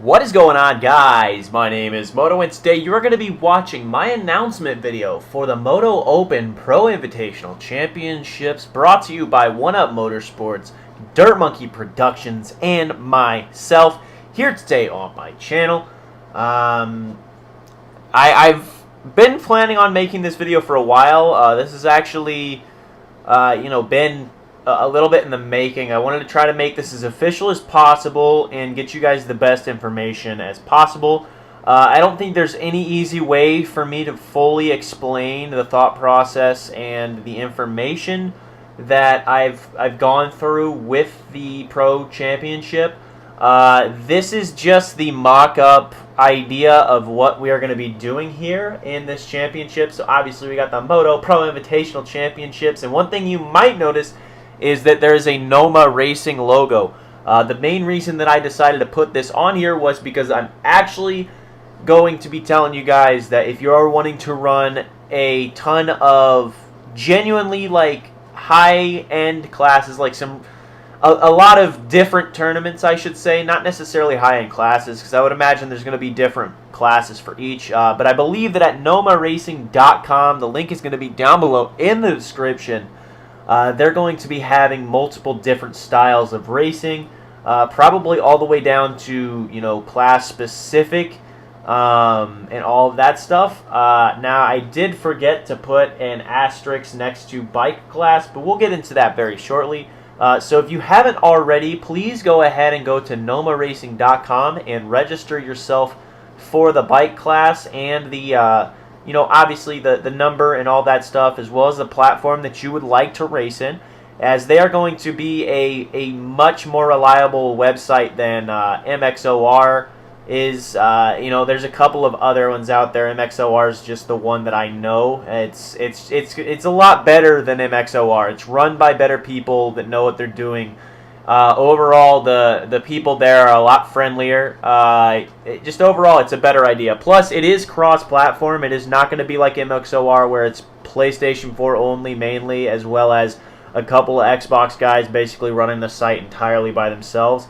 What is going on, guys? My name is Moto, and today you are going to be watching my announcement video for the Moto Open Pro Invitational Championships, brought to you by 1UP Motorsports, Dirt Monkey Productions, and myself here today on my channel. I've been planning on making this video for a while. This has actually, been a little bit in the making. I wanted to try to make this as official as possible and get you guys the best information as possible. I don't think there's any easy way for me to fully explain the thought process and the information that I've gone through with the Pro Championship. This is just the mock-up idea of what we are going to be doing here in this championship. So obviously we got the Moto Pro Invitational Championships, and one thing you might notice is that there is a Noma Racing logo. The main reason that I decided to put this on here was because I'm actually going to be telling you guys that if you're wanting to run a ton of genuinely high-end classes, like a lot of different tournaments, I should say, not necessarily high-end classes, because I would imagine there's going to be different classes for each, but I believe that at nomaracing.com, the link is going to be down below in the description. They're going to be having multiple different styles of racing, probably all the way down to, class specific, and all of that stuff. Now, I did forget to put an asterisk next to bike class, but we'll get into that very shortly. So if you haven't already, please go ahead and go to nomaracing.com and register yourself for the bike class and the obviously the number and all that stuff, as well as the platform that you would like to race in, as they are going to be a much more reliable website than MXOR is. There's a couple of other ones out there. MXOR is just the one that I know. It's a lot better than MXOR. It's run by better people that know what they're doing. Overall, the people there are a lot friendlier. Just overall, it's a better idea. Plus, it is cross-platform. It is not going to be like MXOR, where it's PlayStation 4 only mainly, as well as a couple of Xbox guys basically running the site entirely by themselves.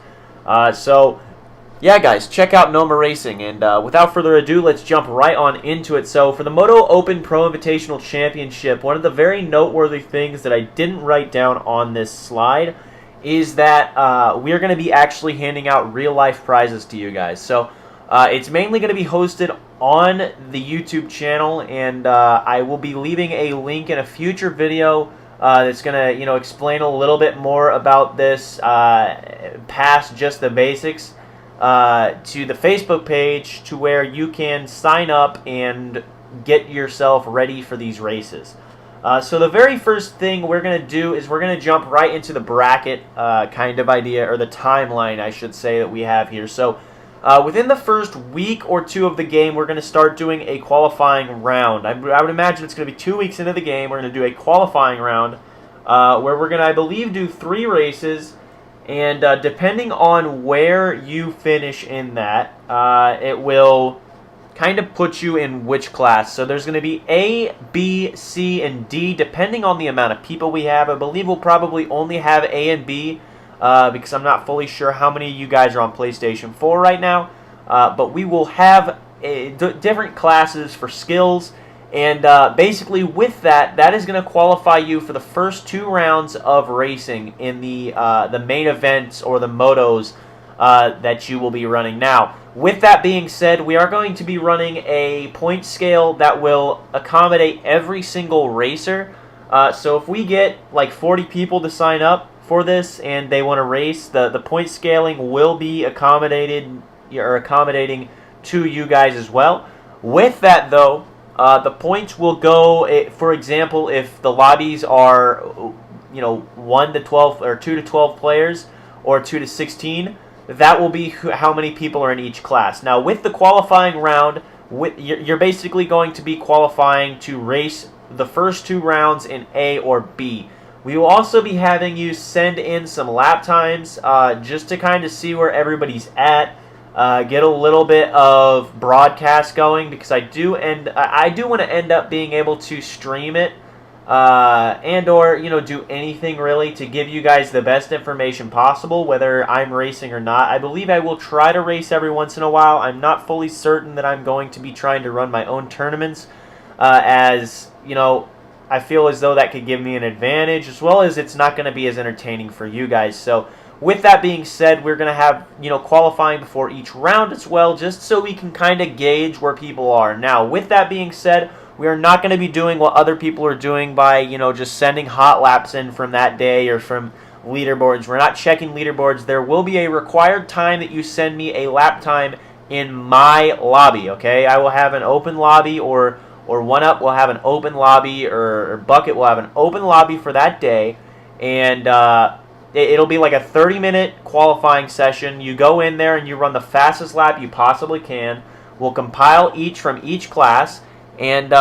Yeah, guys, check out Noma Racing. And without further ado, let's jump right on into it. So, for the Moto Open Pro Invitational Championship, one of the very noteworthy things that I didn't write down on this slide is that we are going to be actually handing out real-life prizes to you guys. So it's mainly going to be hosted on the YouTube channel, and I will be leaving a link in a future video that's going to explain a little bit more about this past just the basics to the Facebook page, to where you can sign up and get yourself ready for these races. So the very first thing we're going to do is we're going to jump right into the bracket kind of idea, or the timeline, I should say, that we have here. So within the first week or two of the game, we're going to start doing a qualifying round. I would imagine it's going to be 2 weeks into the game. We're going to do a qualifying round where we're going to, I believe, do 3 races. And depending on where you finish in that, it will kind of put you in which class. So there's going to be A, B, C, and D, depending on the amount of people we have. I believe we'll probably only have A and B, because I'm not fully sure how many of you guys are on PlayStation 4 right now. But we will have different classes for skills, and basically with that is going to qualify you for the first 2 rounds of racing in the main events, or the motos that you will be running. Now, with that being said, we are going to be running a point scale that will accommodate every single racer. So if we get like 40 people to sign up for this and they want to race, the point scaling will be accommodating to you guys as well. With that, though, the points will go, for example, if the lobbies are 1 to 12 or 2 to 12 players, or 2 to 16. That will be how many people are in each class. Now, with the qualifying round, you're basically going to be qualifying to race the first 2 rounds in A or B. We will also be having you send in some lap times just to kind of see where everybody's at, get a little bit of broadcast going, because I do want to end up being able to stream it and or, you know, do anything really to give you guys the best information possible, whether I'm racing or not. I believe I will try to race every once in a while. I'm not fully certain that I'm going to be trying to run my own tournaments, as, you know, I feel as though that could give me an advantage, as well as it's not going to be as entertaining for you guys. So with that being said, we're going to have, you know, qualifying before each round as well, just so we can kind of gauge where people are. Now, with that being said, we are not going to be doing what other people are doing by, you know, just sending hot laps in from that day or from leaderboards. We're not checking leaderboards. There will be a required time that you send me a lap time in my lobby, okay? I will have an open lobby, or 1UP will have an open lobby, or Bucket will have an open lobby for that day, and it'll be like a 30-minute qualifying session. You go in there and you run the fastest lap you possibly can. We'll compile each from each class, and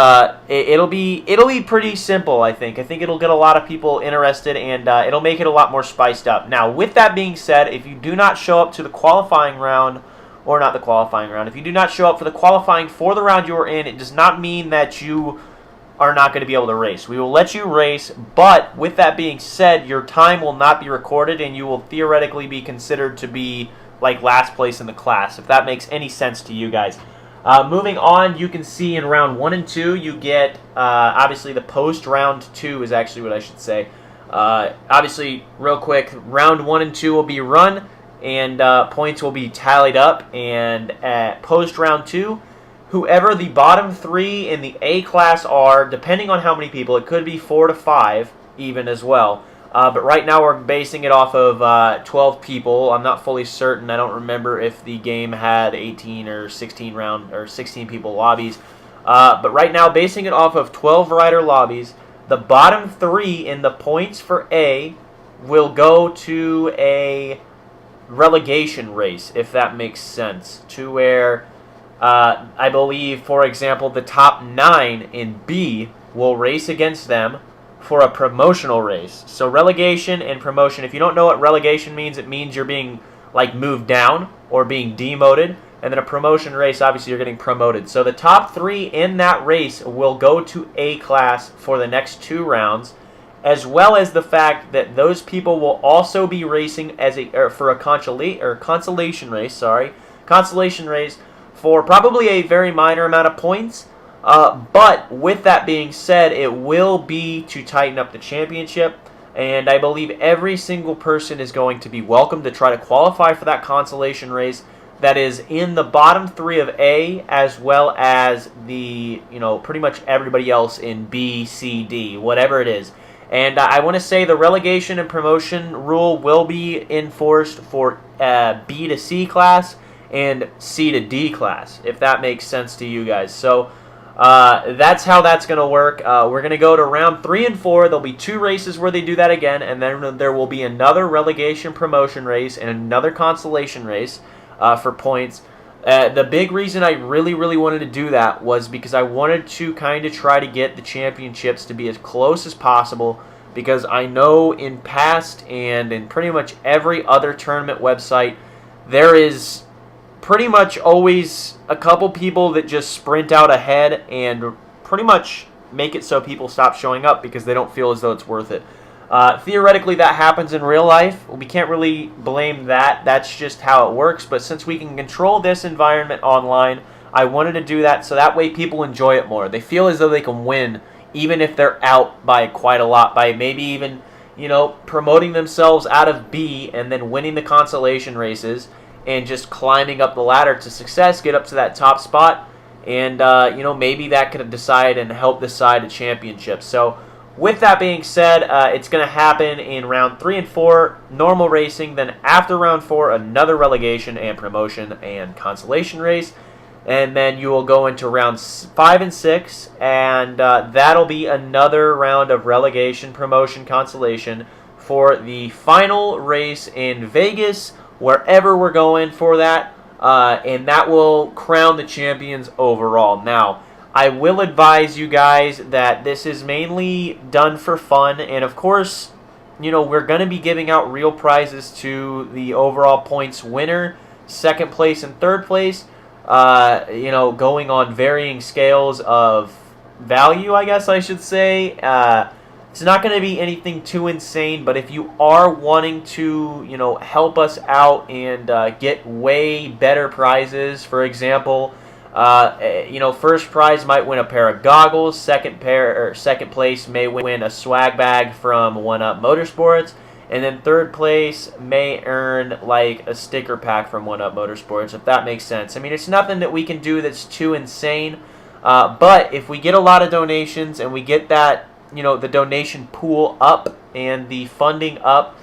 it'll be pretty simple, I think. I think it'll get a lot of people interested, and it'll make it a lot more spiced up. Now, with that being said, if you do not show up to the qualifying round, or not the qualifying round, if you do not show up for the qualifying for the round you are in, it does not mean that you are not going to be able to race. We will let you race, but with that being said, your time will not be recorded, and you will theoretically be considered to be like last place in the class, if that makes any sense to you guys. Moving on, you can see in round 1 and 2, you get, obviously the post round 2 is actually what I should say. Obviously, real quick, round 1 and 2 will be run, and points will be tallied up, and at post round 2, whoever the bottom 3 in the A class are, depending on how many people, it could be 4 to 5 even as well, but right now we're basing it off of 12 people. I'm not fully certain. I don't remember if the game had 18 or 16 people lobbies, but right now basing it off of 12 rider lobbies, the bottom 3 in the points for A will go to a relegation race, if that makes sense, to where I believe, for example, the top 9 in B will race against them for a promotional race. So relegation and promotion, if you don't know what relegation means, it means you're being like moved down or being demoted, and then a promotion race, obviously you're getting promoted. So the top 3 in that race will go to A class for the next 2 rounds, as well as the fact that those people will also be racing as for a consolation race for probably a very minor amount of points. But with that being said, it will be to tighten up the championship, and I believe every single person is going to be welcome to try to qualify for that consolation race that is in the bottom 3 of A, as well as the, you know, pretty much everybody else in B, C, D, whatever it is. And I want to say the relegation and promotion rule will be enforced for B to C class and C to D class, if that makes sense to you guys. So that's how that's going to work. We're going to go to round 3 and 4. There'll be 2 races where they do that again, and then there will be another relegation promotion race and another consolation race for points. The big reason I really wanted to do that was because I wanted to kind of try to get the championships to be as close as possible, because I know in past and in pretty much every other tournament website, there is pretty much always a couple people that just sprint out ahead and pretty much make it so people stop showing up because they don't feel as though it's worth it. Theoretically, that happens in real life. We can't really blame that. That's just how it works. But since we can control this environment online, I wanted to do that so that way people enjoy it more. They feel as though they can win, even if they're out by quite a lot, by maybe even, you know, promoting themselves out of B and then winning the consolation races and just climbing up the ladder to success, get up to that top spot, and, you know, maybe that could decide and help decide a championship. So with that being said, it's going to happen in round 3 and 4, normal racing. Then after round 4, another relegation and promotion and consolation race. And then you will go into rounds 5 and 6, and that'll be another round of relegation, promotion, consolation for the final race in Vegas, wherever we're going for that. And that will crown the champions overall. Now, I will advise you guys that this is mainly done for fun, and of course, you know, we're going to be giving out real prizes to the overall points winner, second place and third place, you know, going on varying scales of value, I guess I should say. It's not going to be anything too insane, but if you are wanting to, you know, help us out and get way better prizes, for example, you know, first prize might win a pair of goggles. Second place may win a swag bag from 1UP Motorsports, and then third place may earn like a sticker pack from 1UP Motorsports, if that makes sense. I mean, it's nothing that we can do that's too insane, but if we get a lot of donations and we get that, you know, the donation pool up and the funding up,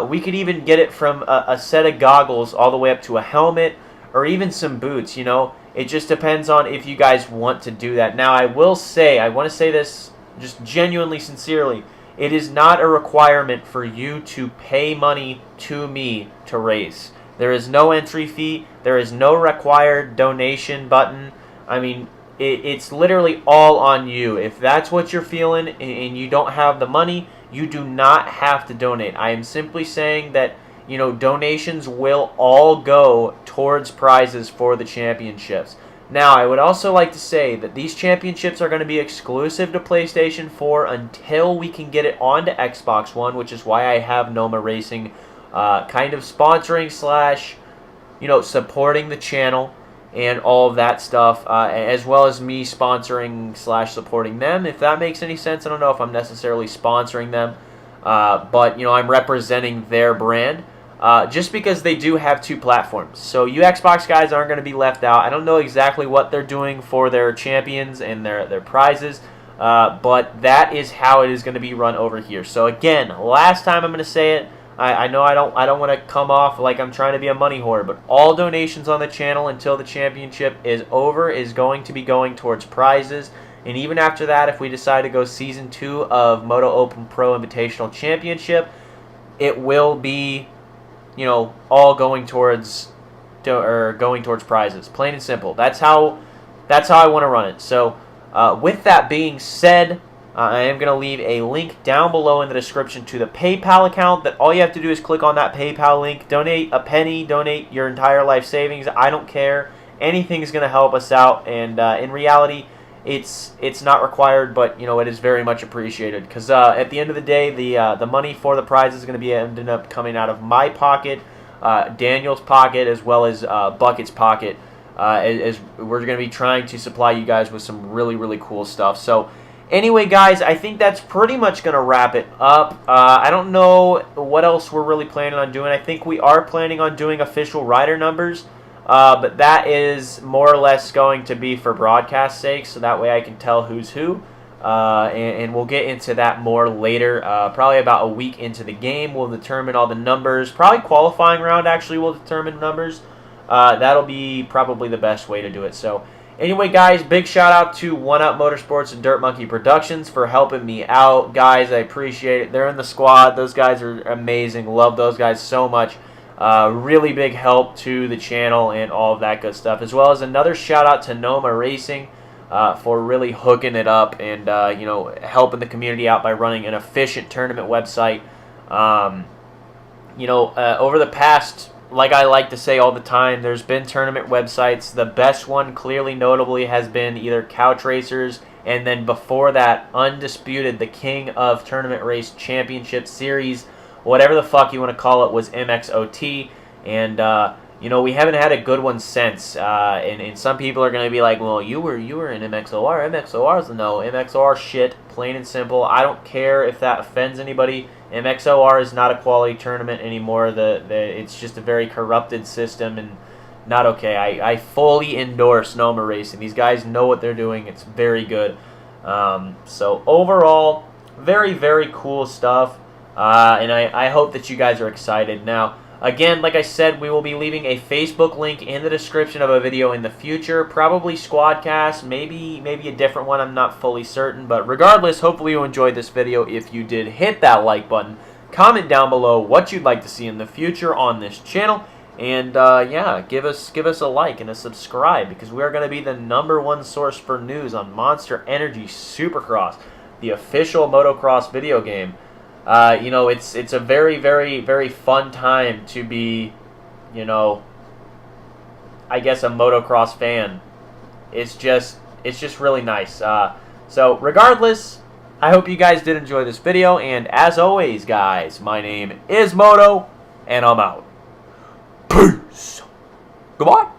we could even get it from a set of goggles all the way up to a helmet or even some boots, you know. It just depends on if you guys want to do that. Now, I will say, I want to say this just genuinely, sincerely, it is not a requirement for you to pay money to me to race. There is no entry fee. There is no required donation button. I mean, it's literally all on you. If that's what you're feeling and you don't have the money, you do not have to donate. I am simply saying that, you know, donations will all go towards prizes for the championships. Now, I would also like to say that these championships are going to be exclusive to PlayStation 4 until we can get it onto Xbox One, which is why I have Noma Racing kind of sponsoring slash, you know, supporting the channel and all of that stuff, as well as me sponsoring slash supporting them. If that makes any sense, I don't know if I'm necessarily sponsoring them, but, you know, I'm representing their brand. Just because they do have two platforms. So you Xbox guys aren't going to be left out. I don't know exactly what they're doing for their champions and their prizes, but that is how it is going to be run over here. So again, last time I'm going to say it, I know I don't want to come off like I'm trying to be a money whore, but all donations on the channel until the championship is over is going to be going towards prizes. And even after that, if we decide to go Season 2 of Moto Open Pro Invitational Championship, it will be, you know, all going towards prizes. Plain and simple. That's how I want to run it. So, with that being said, I am going to leave a link down below in the description to the PayPal account. That all you have to do is click on that PayPal link. Donate a penny. Donate your entire life savings. I don't care. Anything is going to help us out. And in reality, it's not required, but, you know, it is very much appreciated, because at the end of the day, the money for the prize is going to be ending up coming out of my pocket, Daniel's pocket, as well as Bucket's pocket, as we're going to be trying to supply you guys with some really, really cool stuff. So anyway, guys, I think that's pretty much going to wrap it up. I don't know what else we're really planning on doing. I think we are planning on doing official rider numbers. But that is more or less going to be for broadcast sake, so that way I can tell who's who. And we'll get into that more later. Probably about a week into the game, we'll determine all the numbers. Probably qualifying round actually will determine numbers. That'll be probably the best way to do it. So anyway, guys, big shout out to 1UP Motorsports and Dirt Monkey Productions for helping me out. Guys, I appreciate it. They're in the squad. Those guys are amazing. Love those guys so much. Really big help to the channel and all of that good stuff, as well as another shout out to Noma Racing for really hooking it up and you know, helping the community out by running an efficient tournament website. You know, over the past, like I like to say all the time, there's been tournament websites. The best one, clearly notably, has been either Couch Racers, and then before that, undisputed, the king of tournament race championship series, whatever the fuck you want to call it, was MXOT, and you know, we haven't had a good one since. And some people are going to be like, well, you were in MXOR. MXOR's no MXOR shit, plain and simple. I don't care if that offends anybody. MXOR is not a quality tournament anymore. It's just a very corrupted system and not okay. I fully endorse Noma Racing. These guys know what they're doing. It's very good. So overall, very, very cool stuff. And I hope that you guys are excited. Now, again, like I said, we will be leaving a Facebook link in the description of a video in the future. Probably Squadcast, maybe a different one. I'm not fully certain. But regardless, hopefully you enjoyed this video. If you did, hit that like button. Comment down below what you'd like to see in the future on this channel. And yeah, give us a like and a subscribe, because we are going to be the #1 source for news on Monster Energy Supercross, the official motocross video game. You know, it's a very, very, very fun time to be, you know, I guess a motocross fan. It's just really nice. So regardless, I hope you guys did enjoy this video, and as always, guys, my name is Moto, and I'm out. Peace. Goodbye.